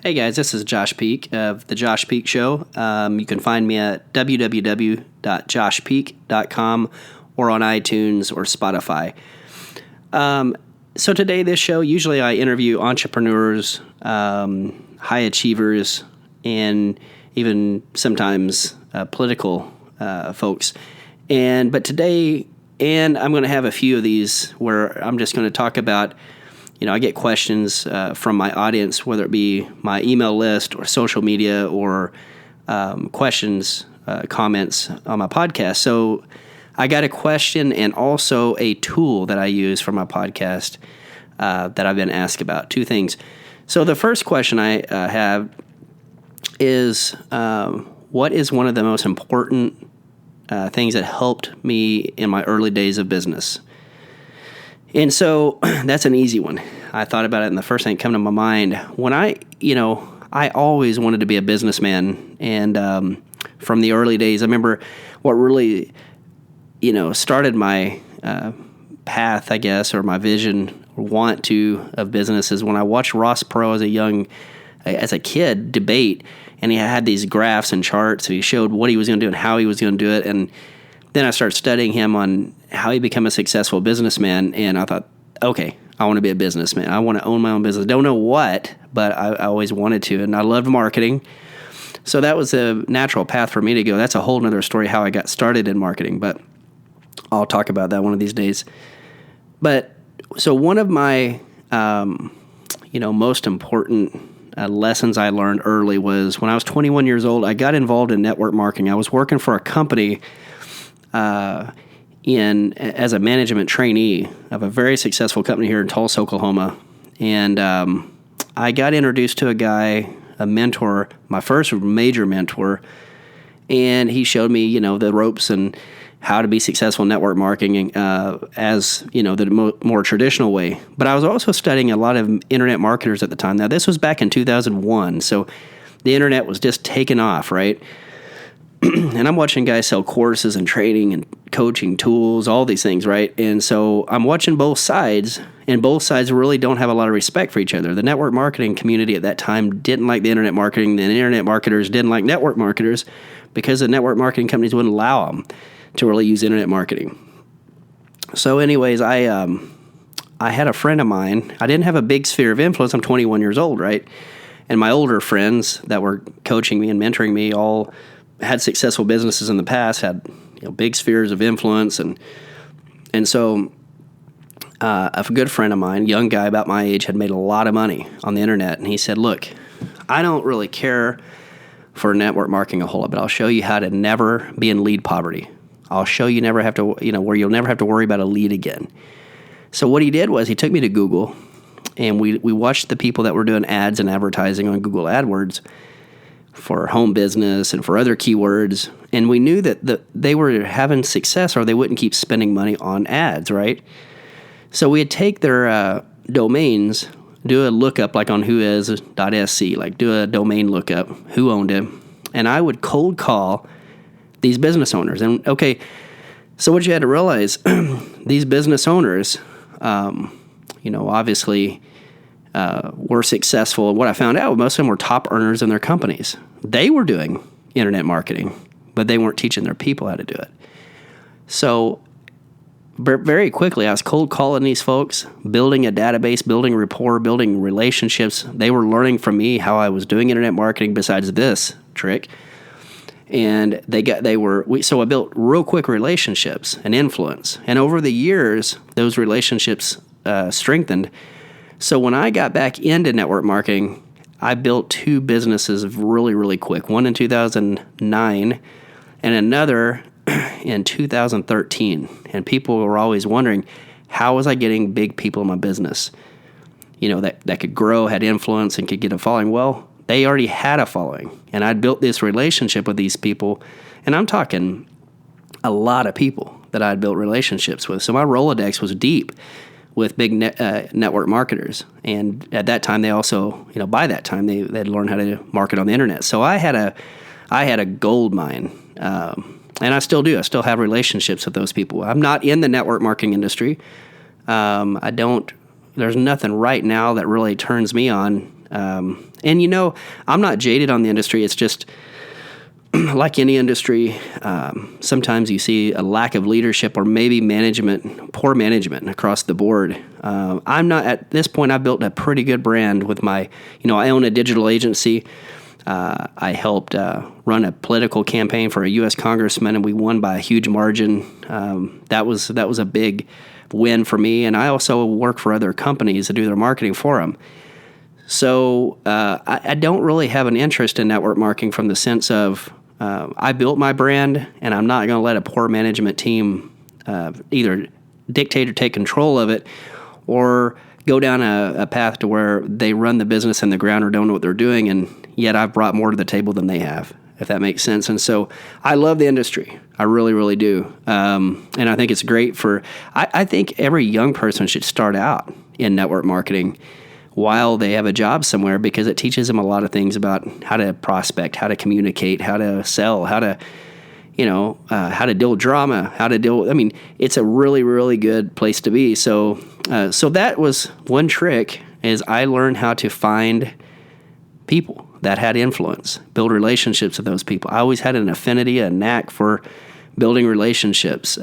Hey guys, this is Josh Peak of The Josh Peak Show. You can find me at www.joshpeak.com or on iTunes or Spotify. So today, this show, usually I interview entrepreneurs, high achievers, and even sometimes political folks. But today, I'm going to have a few of these where I'm just going to talk about, I get questions from my audience, whether it be my email list or social media or questions, comments on my podcast. So I got a question and also a tool that I use for my podcast that I've been asked about. Two things. So the first question I have is, what is one of the most important things that helped me in my early days of business? And so that's an easy one. I thought about it, and the first thing that came to my mind, when I always wanted to be a businessman. And from the early days, I remember what really, started my path, I guess, or my vision or want to of business is when I watched Ross Perot as a kid debate, and he had these graphs and charts, and he showed what he was going to do and how he was going to do it. And then I started studying him on how he became a successful businessman, and I thought, okay, I want to be a businessman. I want to own my own business. Don't know what, but I always wanted to, and I loved marketing. So that was a natural path for me to go. That's a whole other story how I got started in marketing, but I'll talk about that one of these days. But so one of my, most important lessons I learned early was when I was 21 years old, I got involved in network marketing. I was working for a company as a management trainee of a very successful company here in Tulsa, Oklahoma. And I got introduced to a guy, a mentor, my first major mentor, and he showed me, the ropes and how to be successful in network marketing as, the more traditional way. But I was also studying a lot of internet marketers at the time. Now, this was back in 2001, so the internet was just taking off, right? And I'm watching guys sell courses and training and coaching tools, all these things, right? And so I'm watching both sides, and both sides really don't have a lot of respect for each other. The network marketing community at that time didn't like the internet marketing. The internet marketers didn't like network marketers because the network marketing companies wouldn't allow them to really use internet marketing. So anyways, I had a friend of mine. I didn't have a big sphere of influence. I'm 21 years old, right? And my older friends that were coaching me and mentoring me all had successful businesses in the past, had big spheres of influence, and so a good friend of mine, young guy about my age, had made a lot of money on the internet, and he said, "Look, I don't really care for network marketing a whole lot, but I'll show you how to never be in lead poverty. I'll show you never have to, where you'll never have to worry about a lead again." So what he did was he took me to Google, and we watched the people that were doing ads and advertising on Google AdWords for home business and for other keywords, and we knew that they were having success or they wouldn't keep spending money on ads, right? So we'd take their domains, do a lookup like on whois.sc, like do a domain lookup, who owned it, and I would cold call these business owners. And okay, so what you had to realize, these business owners, obviously were successful. And what I found out, most of them were top earners in their companies. They were doing internet marketing, but they weren't teaching their people how to do it. So very quickly, I was cold calling these folks, building a database, building rapport, building relationships. They were learning from me how I was doing internet marketing besides this trick. And so I built real quick relationships and influence. And over the years, those relationships strengthened. So when I got back into network marketing, I built two businesses really, really quick. One in 2009 and another in 2013. And people were always wondering, how was I getting big people in my business? That could grow, had influence, and could get a following. Well, they already had a following. And I'd built this relationship with these people. And I'm talking a lot of people that I'd built relationships with. So my Rolodex was deep with big network marketers. And at that time, they also, by that time, they'd learned how to market on the internet. So I had a gold mine, and I still do. I still have relationships with those people. I'm not in the network marketing industry. There's nothing right now that really turns me on And, I'm not jaded on the industry. It's just like any industry, sometimes you see a lack of leadership or maybe poor management across the board. I'm not at this point. I've built a pretty good brand with I own a digital agency. I helped run a political campaign for a U.S. congressman, and we won by a huge margin. That was a big win for me. And I also work for other companies to do their marketing for them. So I don't really have an interest in network marketing from the sense of I built my brand, and I'm not going to let a poor management team either dictate or take control of it, or go down a path to where they run the business in the ground or don't know what they're doing, and yet I've brought more to the table than they have, if that makes sense. And so I love the industry. I really, really do. And I think it's great I think every young person should start out in network marketing while they have a job somewhere, because it teaches them a lot of things about how to prospect, how to communicate, how to sell, how to deal with drama, it's a really, really good place to be. So that was one trick, is I learned how to find people that had influence, build relationships with those people. I always had an affinity, a knack for building relationships.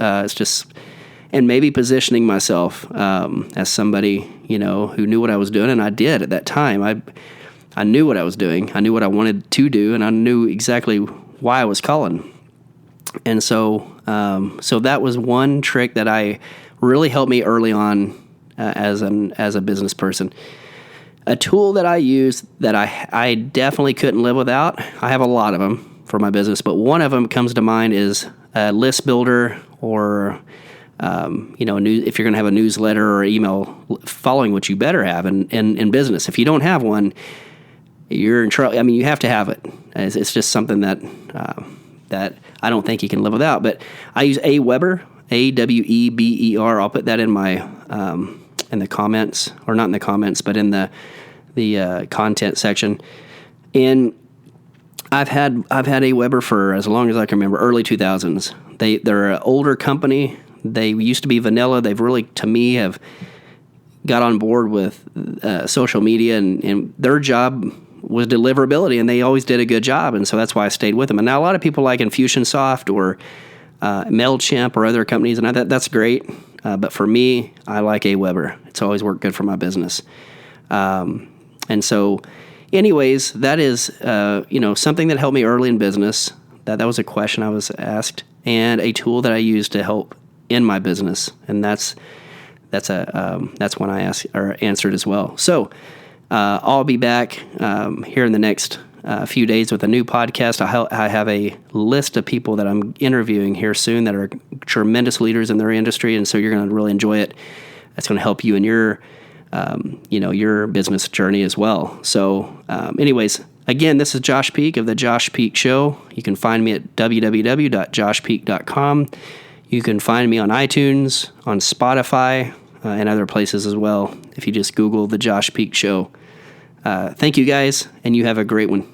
And maybe positioning myself as somebody, who knew what I was doing, and I did at that time. I knew what I was doing. I knew what I wanted to do, and I knew exactly why I was calling. And so that was one trick that I really helped me early on as a business person. A tool that I use that I definitely couldn't live without. I have a lot of them for my business, but one of them comes to mind is a list builder, or if you're going to have a newsletter or email following, which you better have in business. If you don't have one, you're in trouble. You have to have it. It's just something that I don't think you can live without. But I use Aweber, Aweber. I'll put that in my in the comments, or not in the comments, but in the content section. And I've had Aweber for as long as I can remember, early 2000s. They're an older company. They used to be vanilla. They've really, to me, have got on board with social media, and their job was deliverability, and they always did a good job, and so that's why I stayed with them. And now a lot of people like Infusionsoft or MailChimp or other companies, and that's great. But for me, I like Aweber. It's always worked good for my business. And so, anyways, that is something that helped me early in business. That was a question I was asked, and a tool that I use to help in my business, and that's one I asked or answered as well. So I'll be back here in the next few days with a new podcast. I have a list of people that I'm interviewing here soon that are tremendous leaders in their industry, and so you're going to really enjoy it. That's going to help you in your business journey as well. So anyways, again, this is Josh Peak of The Josh Peak Show. You can find me at www.joshpeak.com. You can find me on iTunes, on Spotify, and other places as well if you just Google The Josh Peak Show. Thank you, guys, and you have a great one.